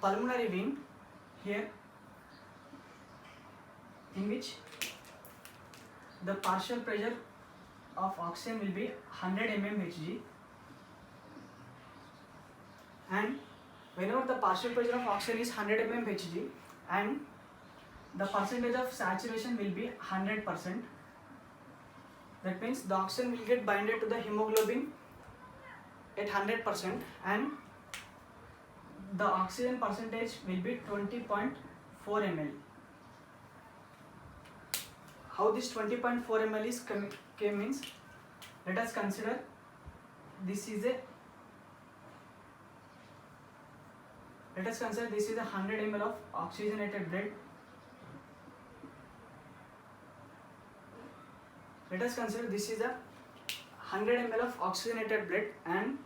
pulmonary vein here, in which the partial pressure of oxygen will be 100 mmHg, and whenever the partial pressure of oxygen is 100 mmHg and the percentage of saturation will be 100%, that means the oxygen will get binded to the hemoglobin at 100% and the oxygen percentage will be 20.4 ml. How this 20.4 ml is came means, let us consider this is a 100 ml of oxygenated blood. Let us consider this is a 100 ml of oxygenated blood, and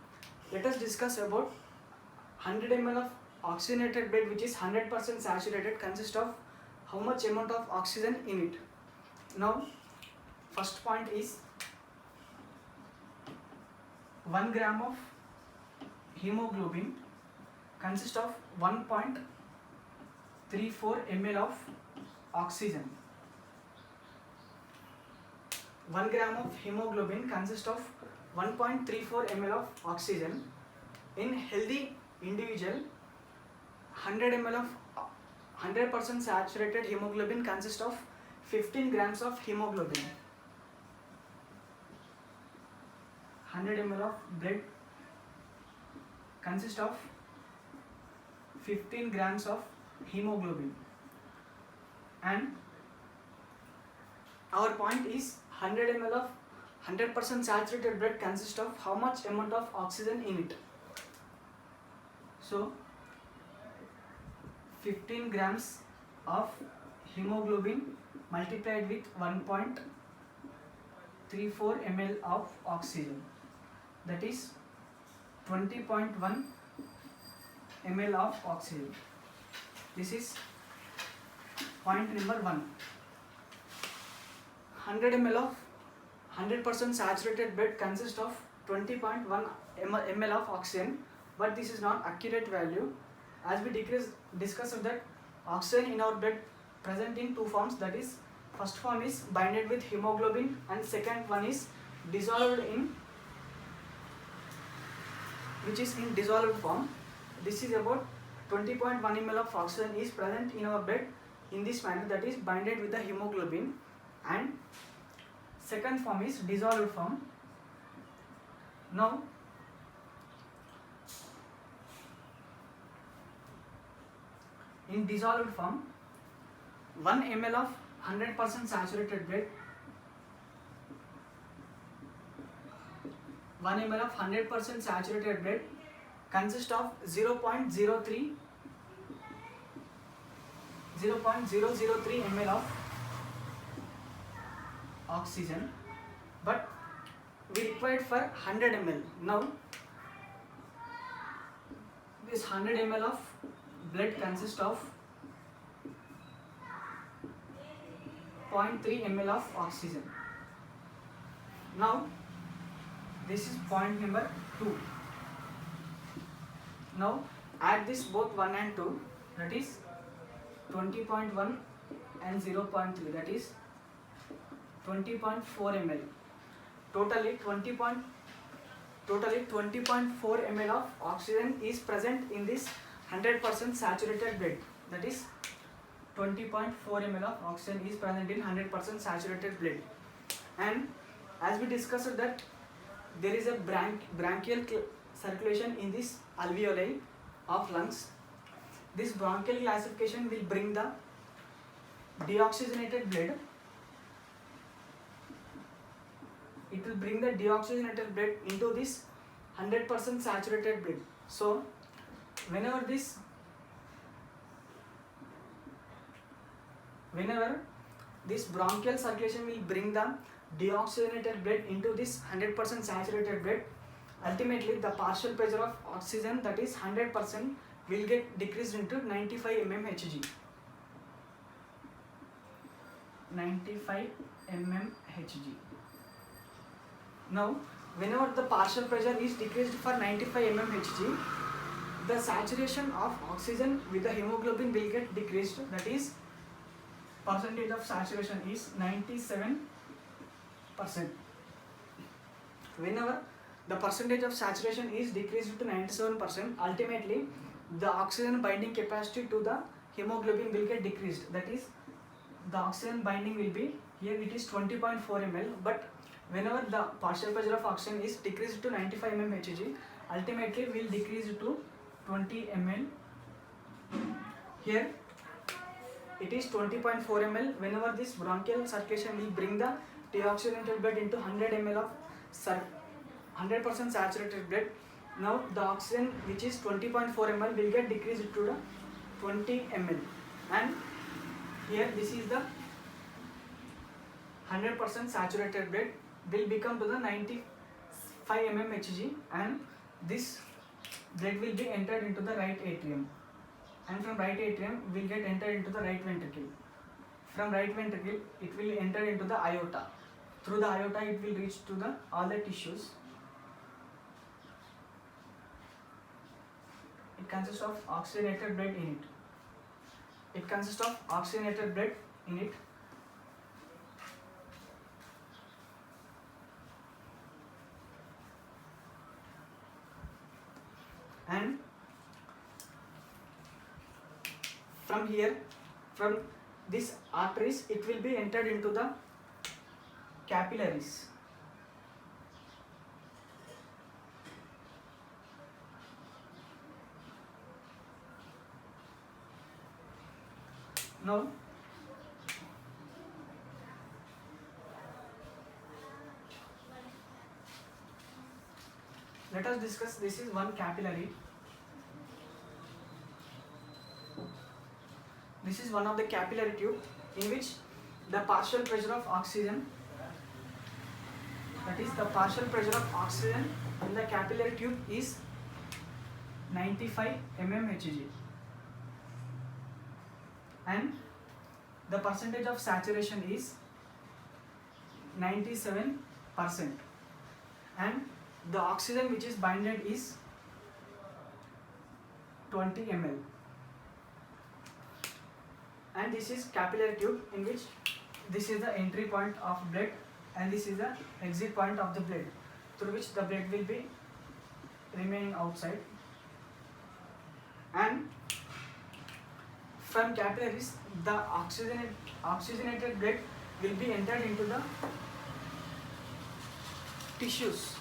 let us discuss about 100 ml of oxygenated blood which is 100% saturated consists of how much amount of oxygen in it. Now first point is 1 gram of hemoglobin consists of 1.34 ml of oxygen. 1 gram of hemoglobin consists of 1.34 ml of oxygen. In healthy individual, 100 ml of 100% saturated hemoglobin consists of 15 grams of hemoglobin. 100 ml of blood consists of 15 grams of hemoglobin, and our point is 100 ml of 100% saturated blood consists of how much amount of oxygen in it. So 15 grams of hemoglobin multiplied with 1.34 ml of oxygen, that is 20.1 ml of oxygen. This is point number 1. 100 ml of 100% saturated blood consists of 20.1 ml of oxygen, but this is not accurate value, as we discussed that oxygen in our blood present in two forms, that is first form is binded with hemoglobin and second one is dissolved in, which is in dissolved form. This is about 20.1 ml of oxygen is present in our blood in this manner, that is binded with the hemoglobin, and second form is dissolved form. Now in dissolved form, 1 ml of 100% saturated blood, 1 ml of 100% saturated blood consists of 0.003 ml of oxygen, but we required for 100 ml. Now this 100 ml of blood consists of 0.3 ml of oxygen. Now this is point number 2. Now add this both 1 and 2, that is 20.1 and 0.3, that is 20.4 ml. Totally 20.4 ml of oxygen is present in this 100% saturated blood, that is 20.4 ml of oxygen is present in 100% saturated blood. And as we discussed that there is a bronchial circulation in this alveoli of lungs. This bronchial classification will bring the deoxygenated blood. It will bring the deoxygenated blood into this 100% saturated blood. So whenever this bronchial circulation will bring the deoxygenated blood into this 100% saturated blood, ultimately the partial pressure of oxygen, that is 100%, will get decreased into 95 mmHg. 95 mmHg. Now whenever the partial pressure is decreased for 95 mmHg, the saturation of oxygen with the hemoglobin will get decreased, that is percentage of saturation is 97%. Whenever the percentage of saturation is decreased to 97%, ultimately the oxygen binding capacity to the hemoglobin will get decreased, that is the oxygen binding will be, here it is 20.4 ml, but whenever the partial pressure of oxygen is decreased to 95 mm Hg, ultimately will decrease to 20 ml. Here it is 20.4 ml. Whenever this bronchial circulation will bring the deoxygenated blood into 100 ml of 100% saturated blood. Now the oxygen which is 20.4 ml will get decreased to the 20 ml, and here this is the 100% saturated blood will become to the 95 mm Hg, and this blood will be entered into the right atrium, and from right atrium will get entered into the right ventricle. From right ventricle it will enter into the aorta. Through the aorta it will reach to the all the tissues. It consists of oxygenated blood in it. It consists of oxygenated blood in it. And from here, from this arteries, it will be entered into the capillaries. Now let us discuss, this is one capillary. This is one of the capillary tube in which the partial pressure of oxygen, that is the partial pressure of oxygen in the capillary tube is 95 mm Hg, and the percentage of saturation is 97%, and the oxygen which is binded is 20 ml. And this is capillary tube in which this is the entry point of blood and this is the exit point of the blood, through which the blood will be remaining outside. And from capillaries the oxygenated blood will be entered into the tissues.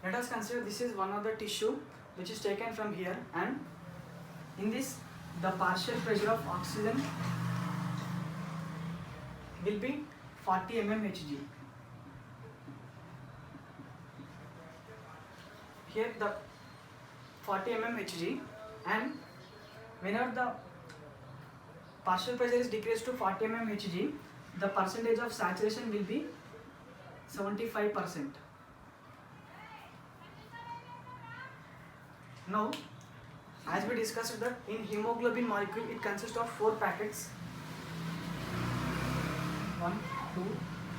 Let us consider this is one of the tissue which is taken from here, and in this the partial pressure of oxygen will be 40 mm Hg. Here the 40 mm Hg, and whenever the partial pressure is decreased to 40 mm Hg, the percentage of saturation will be 75%. Now, as we discussed that in hemoglobin molecule it consists of 4 packets. 1, 2,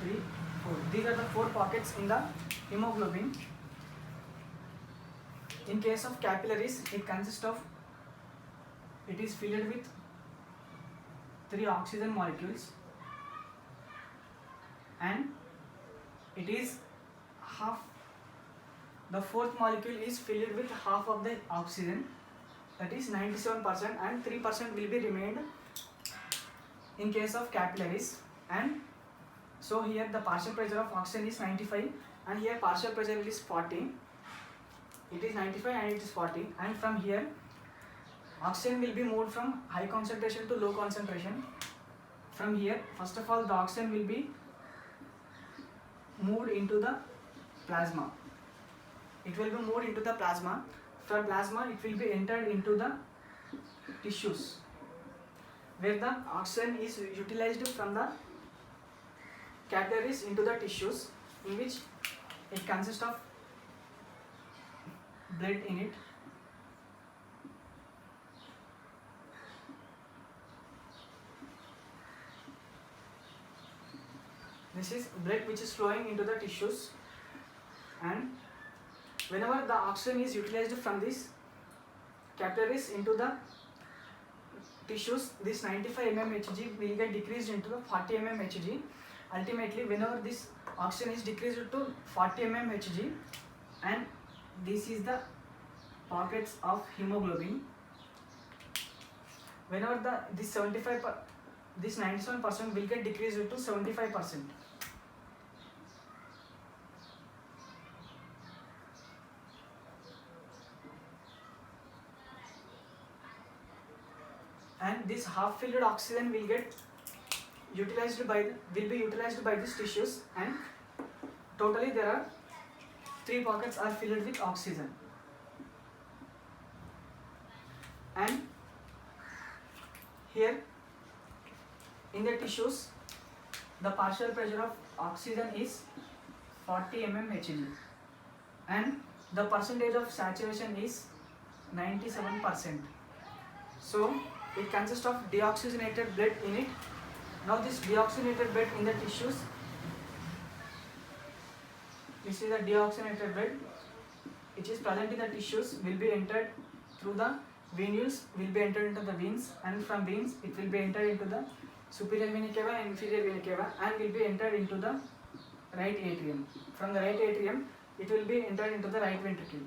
3, 4. These are the 4 pockets in the hemoglobin. In case of capillaries, it consists of, it is filled with 3 oxygen molecules, and it is half, the 4th molecule is filled with half of the oxygen, that is 97%, and 3% will be remained in case of capillaries. And so here the partial pressure of oxygen is 95 and here partial pressure is 40. It is 95 and it is 40, and from here oxygen will be moved from high concentration to low concentration. From here, first of all, the oxygen will be moved into the plasma. It will be moved into the plasma. From plasma it will be entered into the tissues, where the oxygen is utilized from the capillaries into the tissues, in which it consists of blood in it. This is blood which is flowing into the tissues, and whenever the oxygen is utilized from this capillaries into the tissues, this 95 mmHg will get decreased into the 40 mmHg. Ultimately, whenever this oxygen is decreased to 40 mmHg, and this is the pockets of hemoglobin, whenever this 97% will get decreased to 75%. And this half filled oxygen will be utilized by these tissues, and totally there are 3 pockets are filled with oxygen. And here in the tissues, the partial pressure of oxygen is 40 mmHg, and the percentage of saturation is 97%. So it consists of deoxygenated blood in it. Now this deoxygenated blood in the tissues, this is the deoxygenated blood which is present in the tissues, will be entered through the venules, will be entered into the veins, and from veins it will be entered into the superior vena cava and inferior vena cava, and will be entered into the right atrium. From the right atrium it will be entered into the right ventricle.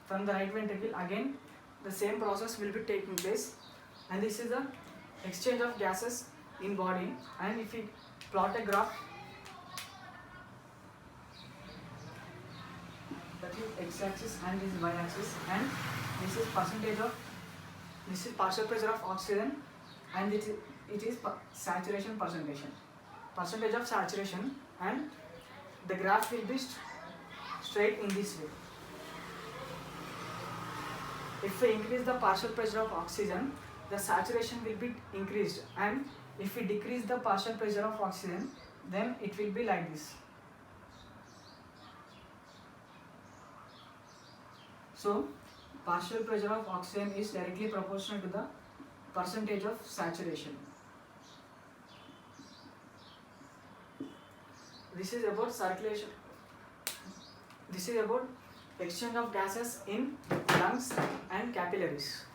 From the right ventricle again the same process will be taking place, and this is the exchange of gases in body. And if we plot a graph, that is x-axis and this is y-axis, and this is partial pressure of oxygen, and it is saturation percentage of saturation, and the graph will be straight in this way. If we increase the partial pressure of oxygen, the saturation will be increased, and if we decrease the partial pressure of oxygen, then it will be like this. So partial pressure of oxygen is directly proportional to the percentage of saturation. This is about circulation. This is about exchange of gases in lungs and capillaries.